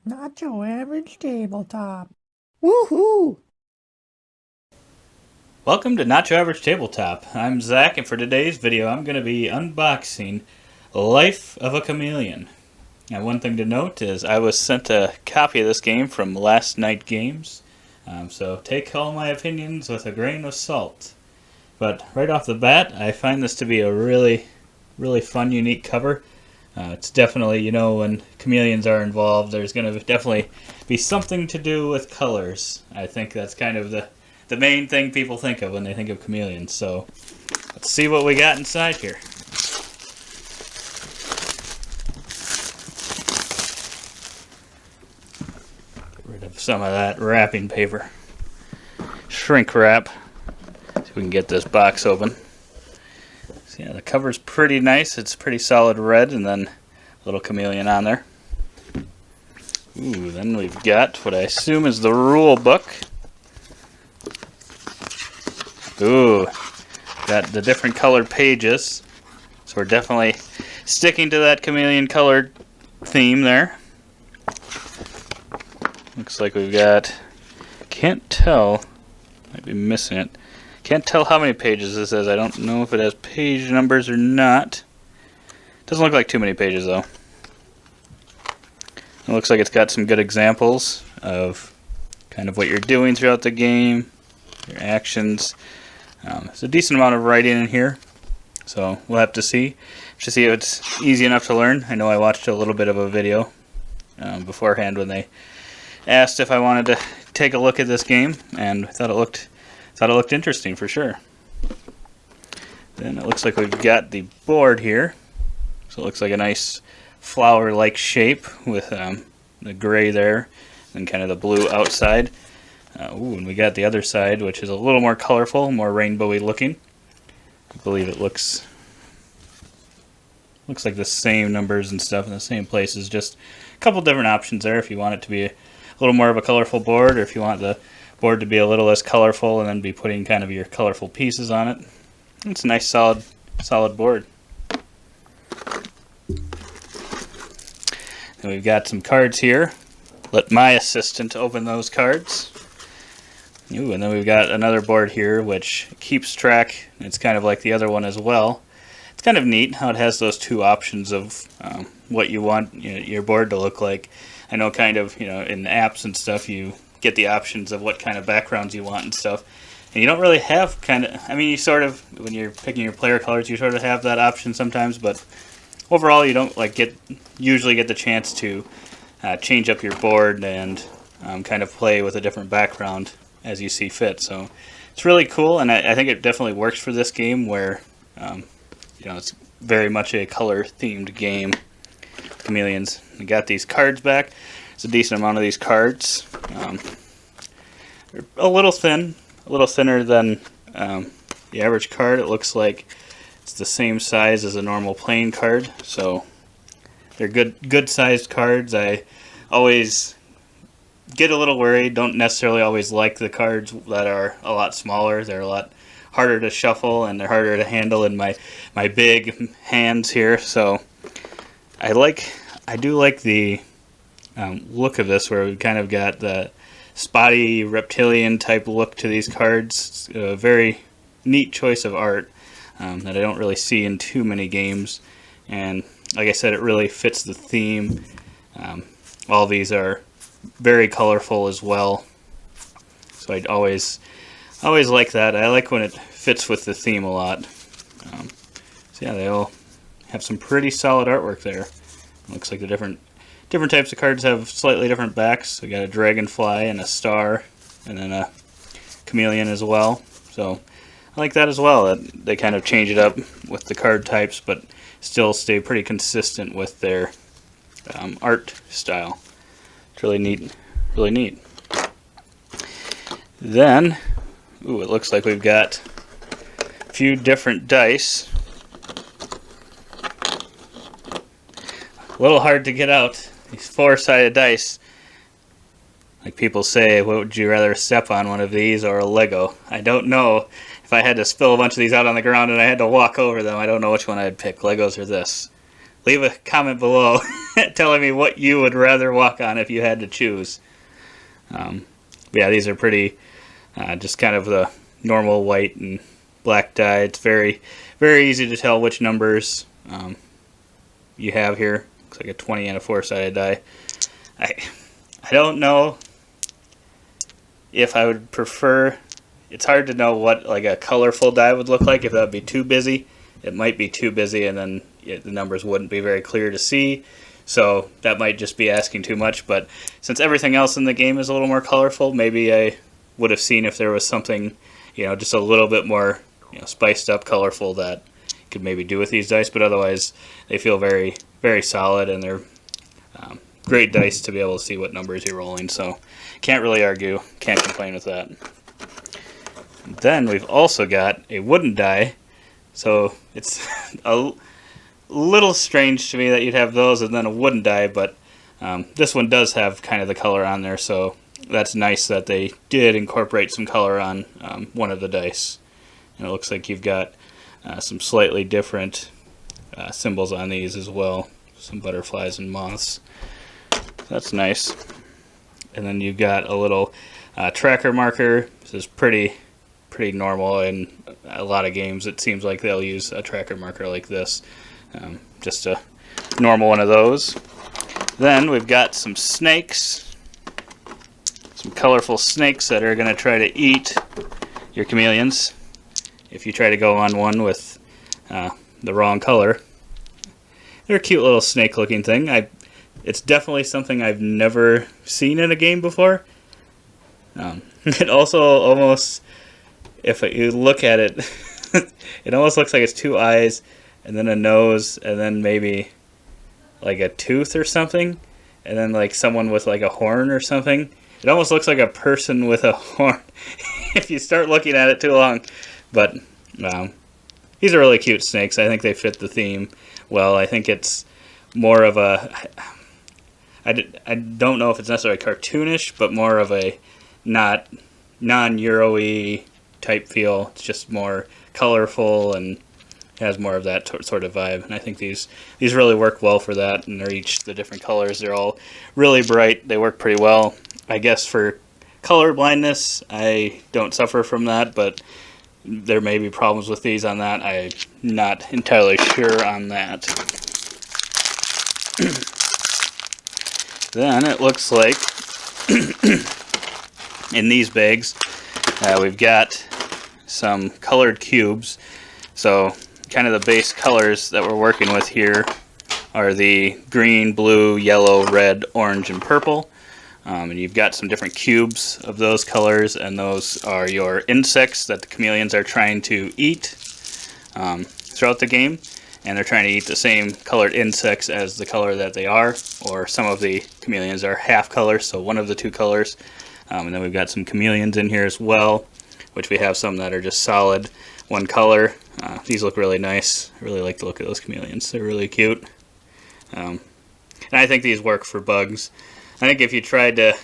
Not your average tabletop. Woohoo! Welcome to Not Your Average Tabletop. I'm Zach, and for today's video, I'm going to be unboxing Life of a Chameleon. Now, one thing to note is I was sent a copy of this game from Last Night Games, so take all my opinions with a grain of salt. But right off the bat, I find this to be a really fun, unique cover. It's definitely, when chameleons are involved, there's going to definitely be something to do with colors. I think that's kind of the main thing people think of when they think of chameleons. So let's see what we got inside here. Get rid of some of that wrapping paper. Shrink wrap. See if we can get this box open. So yeah, the cover's pretty nice. It's pretty solid red, and then a little chameleon on there. Ooh, then we've got what I assume is the rule book. Ooh, got the different colored pages. So we're definitely sticking to that chameleon colored theme there. Looks like we've got, can't tell, might be missing it. Can't tell how many pages this is. I don't know if it has page numbers or not. Doesn't look like too many pages though. It looks like it's got some good examples of kind of what you're doing throughout the game, your actions. There's a decent amount of writing in here, so we'll have to see. If it's easy enough to learn. I know I watched a little bit of a video beforehand when they asked if I wanted to take a look at this game, and I thought it looked interesting for sure. Then it looks like we've got the board here, so it looks like a nice flower-like shape with the gray there and kind of the blue outside. And we got the other side, which is a little more colorful, more rainbowy looking. I believe it looks like the same numbers and stuff in the same places, just a couple different options there if you want it to be a little more of a colorful board, or if you want the board to be a little less colorful and then be putting kind of your colorful pieces on it. It's a nice solid board. And we've got some cards here. Let my assistant open those cards. Ooh, and then we've got another board here which keeps track. It's kind of like the other one as well. It's kind of neat how it has those two options of what you want your board to look like. I know kind of, in apps and stuff you get the options of what kind of backgrounds you want and stuff. And you don't really have you sort of, when you're picking your player colors, you sort of have that option sometimes, but overall you don't usually get the chance to change up your board and kind of play with a different background as you see fit. So it's really cool, and I think it definitely works for this game where it's very much a color themed game. Chameleons. We got these cards back. It's a decent amount of these cards. They're a little thinner than the average card. It looks like it's the same size as a normal playing card, so they're good sized cards. I always get a little worried. Don't necessarily always like the cards that are a lot smaller. They're a lot harder to shuffle and they're harder to handle in my big hands here. So I do like the look of this, where we've kind of got the spotty reptilian type look to these cards. It's a very neat choice of art that I don't really see in too many games, and like I said, it really fits the theme. All these are very colorful as well, so I'd always like that. I like when it fits with the theme a lot. So yeah, they all have some pretty solid artwork there. Looks like the different types of cards have slightly different backs. We got a dragonfly and a star, and then a chameleon as well. So I like that as well, that they kind of change it up with the card types, but still stay pretty consistent with their art style. It's really neat, really neat. Then, it looks like we've got a few different dice. A little hard to get out. These four-sided dice. Like people say, what would you rather step on, one of these or a Lego? I don't know. If I had to spill a bunch of these out on the ground and I had to walk over them, I don't know which one I'd pick, Legos or this. leave a comment below telling me what you would rather walk on if you had to choose. Yeah, these are pretty, just kind of the normal white and black dye. It's very, very easy to tell which numbers you have here. Looks like a 20 and a 4-sided die. I don't know if I would prefer. It's hard to know what like a colorful die would look like. If that would be too busy, it might be too busy, and then the numbers wouldn't be very clear to see. So that might just be asking too much. But since everything else in the game is a little more colorful, maybe I would have seen if there was something, just a little bit more, spiced up, colorful that you could maybe do with these dice. But otherwise, they feel very, very solid, and they're great dice to be able to see what numbers you're rolling. So can't really argue, can't complain with that. Then we've also got a wooden die. So it's a little strange to me that you'd have those and then a wooden die, but this one does have kind of the color on there, so that's nice that they did incorporate some color on one of the dice. And it looks like you've got some slightly different symbols on these as well, some butterflies and moths. That's nice. And then you've got a little tracker marker. This is pretty normal in a lot of games. It seems like they'll use a tracker marker like this. Just a normal one of those. Then we've got some snakes, some colorful snakes that are going to try to eat your chameleons if you try to go on one with the wrong color. They're a cute little snake looking thing. It's definitely something I've never seen in a game before. It also almost, if you look at it, it almost looks like it's two eyes and then a nose, and then maybe like a tooth or something, and then like someone with like a horn or something. It almost looks like a person with a horn if you start looking at it too long. But these are really cute snakes. I think they fit the theme well. I think it's more of a, I don't know if it's necessarily cartoonish, but more of a not non-Euro-y type feel. It's just more colorful and has more of that sort of vibe, and I think these really work well for that, and they're each the different colors. They're all really bright. They work pretty well. I guess for color blindness, I don't suffer from that, but there may be problems with these on that. I'm not entirely sure on that. Then it looks like in these bags we've got some colored cubes. So kind of the base colors that we're working with here are the green, blue, yellow, red, orange, and purple. And you've got some different cubes of those colors, and those are your insects that the chameleons are trying to eat throughout the game. And they're trying to eat the same colored insects as the color that they are, or some of the chameleons are half color, so one of the two colors. And then we've got some chameleons in here as well, which we have some that are just solid one color. These look really nice. I really like the look of those chameleons. They're really cute. And I think these work for bugs. I think if you tried to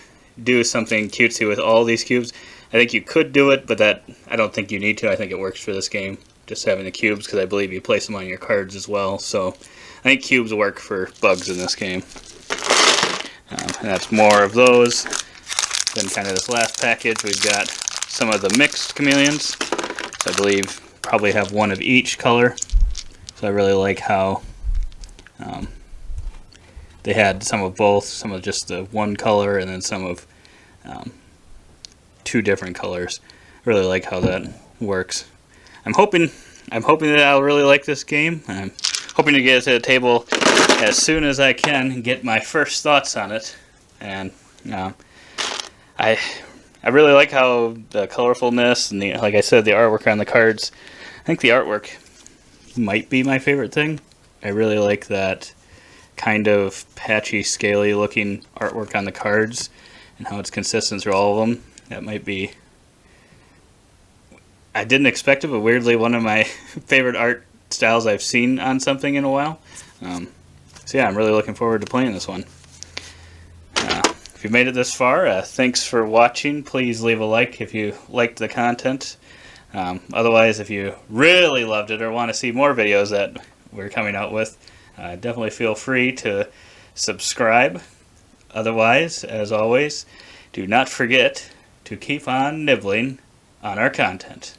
do something cutesy with all these cubes, I think you could do it, but that I don't think you need to. I think it works for this game, just having the cubes, because I believe you place them on your cards as well. So I think cubes work for bugs in this game. And that's more of those. Then kind of this last package, we've got some of the mixed chameleons. So I believe probably have one of each color. So I really like how they had some of both, some of just the one color, and then some of two different colors. I really like how that works. I'm hoping that I'll really like this game. I'm hoping to get it to the table as soon as I can and get my first thoughts on it. And I really like how the colorfulness and like I said, the artwork on the cards. I think the artwork might be my favorite thing. I really like that kind of patchy, scaly looking artwork on the cards and how it's consistent through all of them. That might be, I didn't expect it, but weirdly one of my favorite art styles I've seen on something in a while. So yeah, I'm really looking forward to playing this one. If you made it this far, thanks for watching. Please leave a like if you liked the content. Otherwise, if you really loved it or want to see more videos that we're coming out with, definitely feel free to subscribe. Otherwise, as always, do not forget to keep on nibbling on our content.